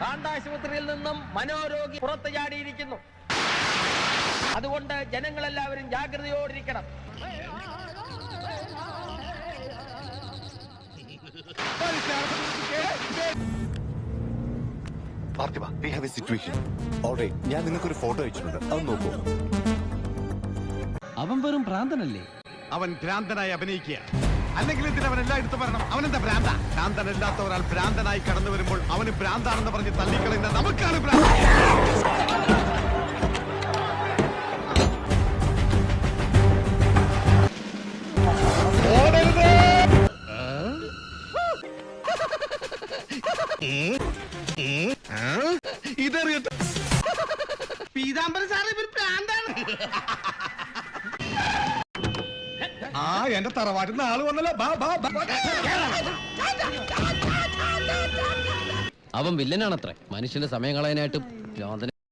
കാണ്ടാശുപത്രിയിൽ നിന്നും മനോരോഗി പുറത്തു ചാടിയിരിക്കുന്നു. അതുകൊണ്ട് ജനങ്ങളെല്ലാവരും ജാഗ്രതയോടിരിക്കണം. ഞാൻ നിങ്ങൾക്കൊരു ഫോട്ടോ അയച്ചിട്ടുണ്ട്, അത് നോക്കൂ. അവൻ വെറും ഭ്രാന്തനല്ലേ? അവൻ ഭ്രാന്തനായി അഭിനയിക്കുക. അല്ലെങ്കിൽ ഇതിന് അവൻ എല്ലായിടത്തും വരണം. അവനെന്താ ഭ്രാന്ത? ഭ്രാന്തനല്ലാത്ത ഒരാൾ ഭ്രാന്തനായി കടന്നു വരുമ്പോൾ അവന് ഭ്രാന്താണെന്ന് പറഞ്ഞ് തള്ളിക്കളയുന്ന നമുക്കാണ് ഭ്രാന്ത്. ഇതറിയട്ടെ, പീതാംബരൻ സാറ് ഇവർ ഭ്രാന്താണ്. എന്റെ തറവാട്ടിൽ ആള് വന്നല്ലോ. അവൻ വില്ലനാണത്രേ. മനുഷ്യന്റെ സമയം കളയാനായിട്ട്